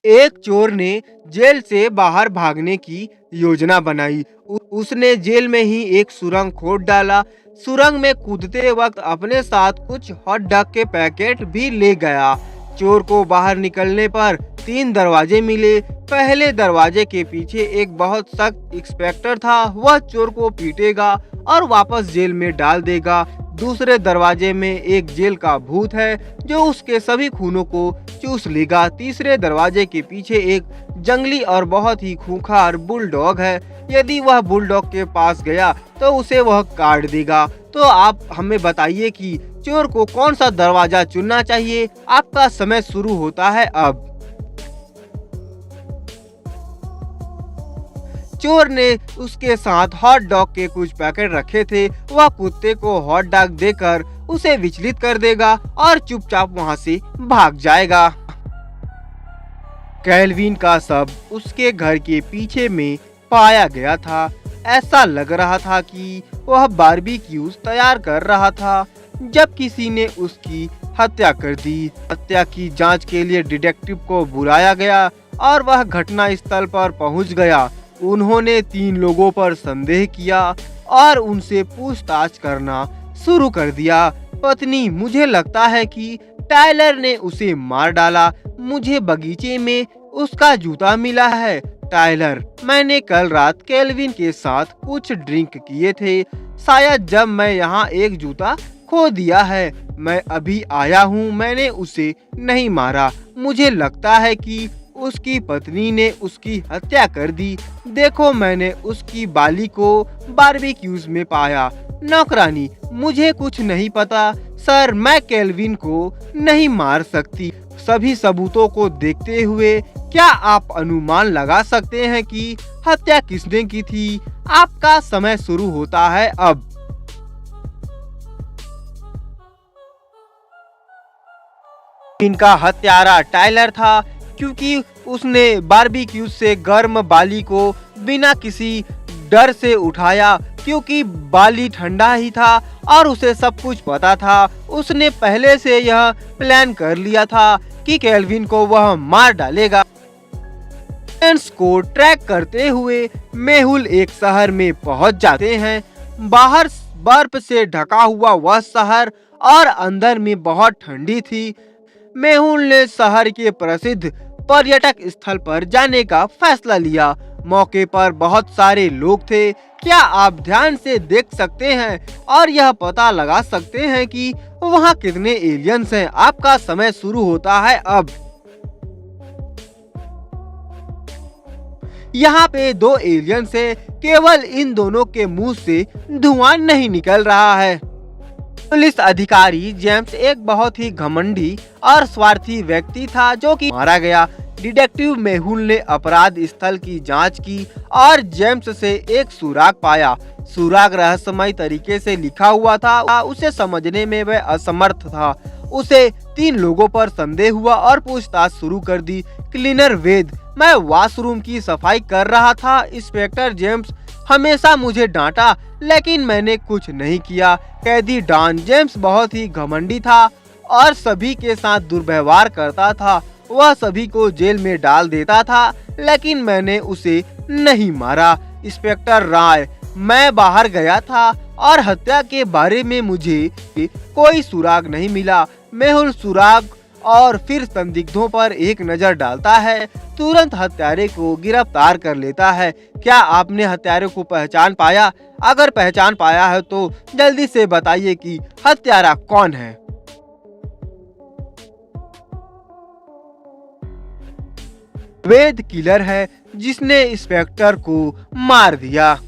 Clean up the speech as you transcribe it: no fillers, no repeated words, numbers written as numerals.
एक चोर ने जेल से बाहर भागने की योजना बनाई। उसने जेल में ही एक सुरंग खोद डाला। सुरंग में कूदते वक्त अपने साथ कुछ हॉट डॉग के पैकेट भी ले गया। चोर को बाहर निकलने पर 3 दरवाजे मिले। पहले दरवाजे के पीछे एक बहुत सख्त इंस्पेक्टर था। वह चोर को पीटेगा और वापस जेल में डाल देगा। दूसरे दरवाजे में एक जेल का भूत है जो उसके सभी खूनों को चूस लेगा। तीसरे दरवाजे के पीछे एक जंगली और बहुत ही खूंखार बुलडॉग है। यदि वह बुलडॉग के पास गया तो उसे वह काट देगा। तो आप हमें बताइए कि चोर को कौन सा दरवाजा चुनना चाहिए। आपका समय शुरू होता है अब। चोर ने उसके साथ हॉट डॉग के कुछ पैकेट रखे थे। वह कुत्ते को हॉट डॉग देकर उसे विचलित कर देगा और चुपचाप वहां से भाग जाएगा। केल्विन का शव उसके घर के पीछे में पाया गया था। ऐसा लग रहा था कि वह बारबेक्यूज तैयार कर रहा था जब किसी ने उसकी हत्या कर दी। हत्या की जांच के लिए डिटेक्टिव को बुलाया गया और वह घटना स्थल पर पहुंच गया। उन्होंने 3 लोगों पर संदेह किया और उनसे पूछताछ करना शुरू कर दिया। पत्नी, मुझे लगता है कि टायलर ने उसे मार डाला। मुझे बगीचे में उसका जूता मिला है। टायलर, मैंने कल रात केल्विन के साथ कुछ ड्रिंक किए थे। शायद जब मैं यहाँ एक जूता खो दिया है। मैं अभी आया हूँ। मैंने उसे नहीं मारा। मुझे लगता है कि उसकी पत्नी ने उसकी हत्या कर दी। देखो, मैंने उसकी बाली को बारबेक्यूज में पाया। नौकरानी, मुझे कुछ नहीं पता सर। मैं केल्विन को नहीं मार सकती। सभी सबूतों को देखते हुए क्या आप अनुमान लगा सकते हैं कि हत्या किसने की थी? आपका समय शुरू होता है अब। इनका हत्यारा टायलर था क्योंकि उसने बारबेक्यू से गर्म बाली को बिना किसी डर से उठाया, क्योंकि बाली ठंडा ही था और उसे सब कुछ पता था। उसने पहले से यह प्लान कर लिया था कि केल्विन को वह मार डालेगा। एलियंस को ट्रैक करते हुए मेहुल एक शहर में पहुंच जाते हैं। बाहर बर्फ से ढका हुआ वह शहर और अंदर में बहुत ठंडी थी। मेहुल ने शहर के प्रसिद्ध पर्यटक स्थल पर जाने का फैसला लिया। मौके पर बहुत सारे लोग थे। क्या आप ध्यान से देख सकते हैं और यह पता लगा सकते हैं कि वहां कितने एलियंस हैं? आपका समय शुरू होता है अब। यहाँ पे 2 एलियंस है। केवल इन दोनों के मुंह से धुआं नहीं निकल रहा है। पुलिस अधिकारी जेम्स एक बहुत ही घमंडी और स्वार्थी व्यक्ति था जो कि मारा गया। डिटेक्टिव मेहुल ने अपराध स्थल की जांच की और जेम्स से एक सुराग पाया। सुराग रहस्यमय तरीके से लिखा हुआ था। उसे समझने में वह असमर्थ था। उसे 3 लोगों पर संदेह हुआ और पूछताछ शुरू कर दी। क्लीनर वेद, मैं वॉशरूम की सफाई कर रहा था। इंस्पेक्टर जेम्स हमेशा मुझे डांटा लेकिन मैंने कुछ नहीं किया। कैदी डॉन, जेम्स बहुत ही घमंडी था और सभी के साथ दुर्व्यवहार करता था। वह सभी को जेल में डाल देता था लेकिन मैंने उसे नहीं मारा। इंस्पेक्टर राय, मैं बाहर गया था और हत्या के बारे में मुझे कोई सुराग नहीं मिला। मेहुल सुराग और फिर संदिग्धों पर एक नजर डालता है। तुरंत हत्यारे को गिरफ्तार कर लेता है। क्या आपने हत्यारे को पहचान पाया? अगर पहचान पाया है तो जल्दी से बताइए कि हत्यारा कौन है। वेद किलर है जिसने इंस्पेक्टर को मार दिया।